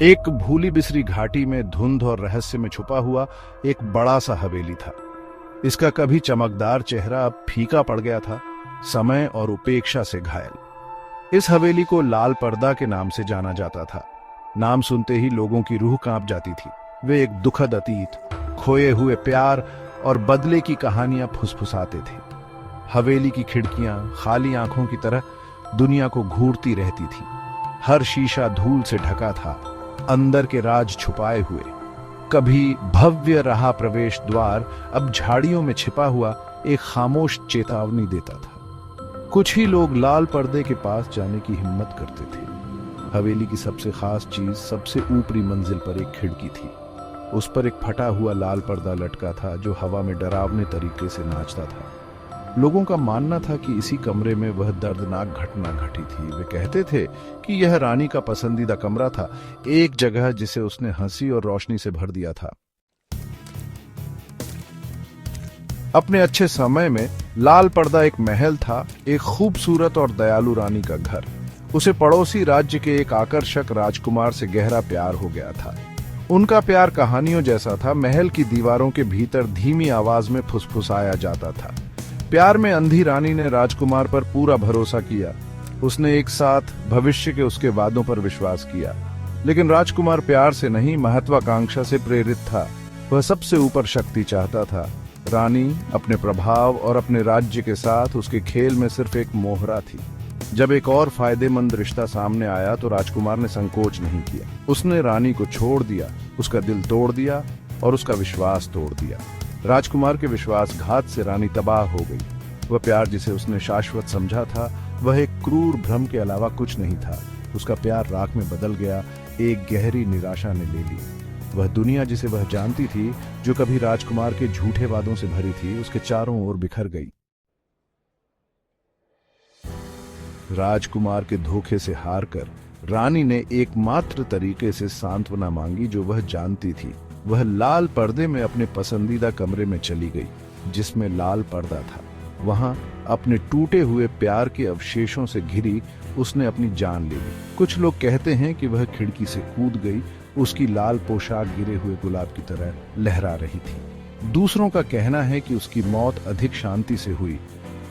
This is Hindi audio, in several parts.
एक भूली बिसरी घाटी में धुंध और रहस्य में छुपा हुआ एक बड़ा सा हवेली था। इसका कभी चमकदार चेहरा अब फीका पड़ गया था, समय और उपेक्षा से घायल। इस हवेली को लाल पर्दा के नाम से जाना जाता था। नाम सुनते ही लोगों की रूह कांप जाती थी। वे एक दुखद अतीत, खोए हुए प्यार और बदले की कहानियां फुसफुसाते थे। हवेली की खिड़कियां खाली आंखों की तरह दुनिया को घूरती रहती थी। हर शीशा धूल से ढका था, अंदर के राज छुपाए हुए। कभी भव्य रहा प्रवेश द्वार अब झाड़ियों में छिपा हुआ एक खामोश चेतावनी देता था। कुछ ही लोग लाल पर्दे के पास जाने की हिम्मत करते थे। हवेली की सबसे खास चीज सबसे ऊपरी मंजिल पर एक खिड़की थी। उस पर एक फटा हुआ लाल पर्दा लटका था जो हवा में डरावने तरीके से नाचता था। लोगों का मानना था कि इसी कमरे में वह दर्दनाक घटना घटी थी। वे कहते थे कि यह रानी का पसंदीदा कमरा था, एक जगह जिसे उसने हंसी और रोशनी से भर दिया था। अपने अच्छे समय में लाल पर्दा एक महल था, एक खूबसूरत और दयालु रानी का घर। उसे पड़ोसी राज्य के एक आकर्षक राजकुमार से गहरा प्यार हो गया था। उनका प्यार कहानियों जैसा था, महल की दीवारों के भीतर धीमी आवाज में फुसफुसाया जाता था। प्यार में अंधी रानी ने राजकुमार पर पूरा भरोसा किया। उसने एक साथ भविष्य के उसके वादों पर विश्वास किया। लेकिन राजकुमार प्यार से नहीं, महत्वाकांक्षा से प्रेरित था। वह सबसे ऊपर शक्ति चाहता था। रानी अपने प्रभाव और अपने राज्य के साथ उसके खेल में सिर्फ एक मोहरा थी। जब एक और फायदेमंद रिश्ता सामने आया तो राजकुमार ने संकोच नहीं किया। उसने रानी को छोड़ दिया, उसका दिल तोड़ दिया और उसका विश्वास तोड़ दिया। राजकुमार के विश्वासघात से रानी तबाह हो गई। वह प्यार जिसे उसने शाश्वत समझा था, वह एक क्रूर भ्रम के अलावा कुछ नहीं था। उसका प्यार राख में बदल गया, एक गहरी निराशा ने ले ली। वह दुनिया जिसे वह जानती थी, जो कभी राजकुमार के झूठे वादों से भरी थी, उसके चारों ओर बिखर गई। राजकुमार के धोखे से हारकर रानी ने एकमात्र तरीके से सांत्वना मांगी जो वह जानती थी। वह लाल पर्दे में अपने पसंदीदा कमरे में चली गई, जिसमें लाल पर्दा था। वहां अपने टूटे हुए प्यार के अवशेषों से घिरी उसने अपनी जान ले ली। कुछ लोग कहते हैं कि वह खिड़की से कूद गई। उसकी लाल पोशाक गिरे हुए गुलाब की तरह लहरा रही थी। दूसरों का कहना है कि उसकी मौत अधिक शांति से हुई।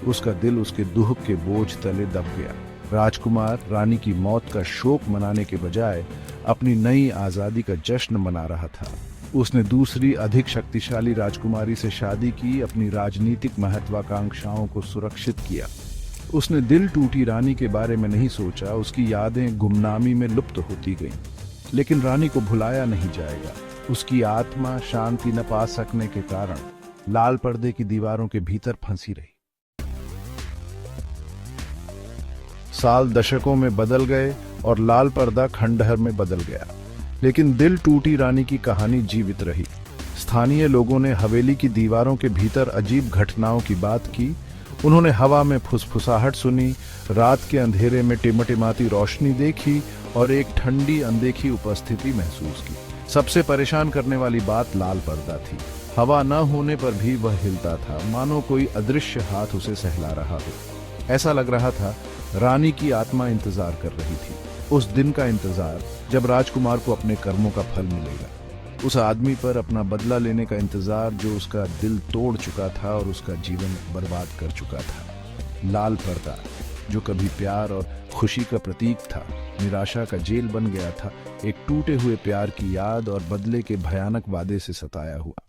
उसका दिल उसके दुख के बोझ तले दब गया। राजकुमार रानी की मौत का शोक मनाने के बजाय अपनी नई आजादी का जश्न मना रहा था। उसने दूसरी अधिक शक्तिशाली राजकुमारी से शादी की, अपनी राजनीतिक महत्वाकांक्षाओं को सुरक्षित किया। उसने दिल टूटी रानी के बारे में नहीं सोचा। उसकी यादें गुमनामी में लुप्त होती गईं। लेकिन रानी को भुलाया नहीं जाएगा। उसकी आत्मा शांति न पा सकने के कारण लाल पर्दे की दीवारों के भीतर फंसी रही। साल दशकों में बदल गए और लाल पर्दा खंडहर में बदल गया, लेकिन दिल टूटी रानी की कहानी जीवित रही। स्थानीय लोगों ने हवेली की दीवारों के भीतर अजीब घटनाओं की बात की। उन्होंने हवा में फुसफुसाहट सुनी, रात के अंधेरे में टिमटिमाती रोशनी देखी और एक ठंडी अनदेखी उपस्थिति महसूस की। सबसे परेशान करने वाली बात लाल पर्दा थी। हवा न होने पर भी वह हिलता था, मानो कोई अदृश्य हाथ उसे सहला रहा हो। ऐसा लग रहा था रानी की आत्मा इंतजार कर रही थी, उस दिन का इंतजार जब राजकुमार को अपने कर्मों का फल मिलेगा। उस आदमी पर अपना बदला लेने का इंतजार जो उसका दिल तोड़ चुका था और उसका जीवन बर्बाद कर चुका था। लाल पर्दा जो कभी प्यार और खुशी का प्रतीक था, निराशा का जेल बन गया था। एक टूटे हुए प्यार की याद और बदले के भयानक वादे से सताया हुआ।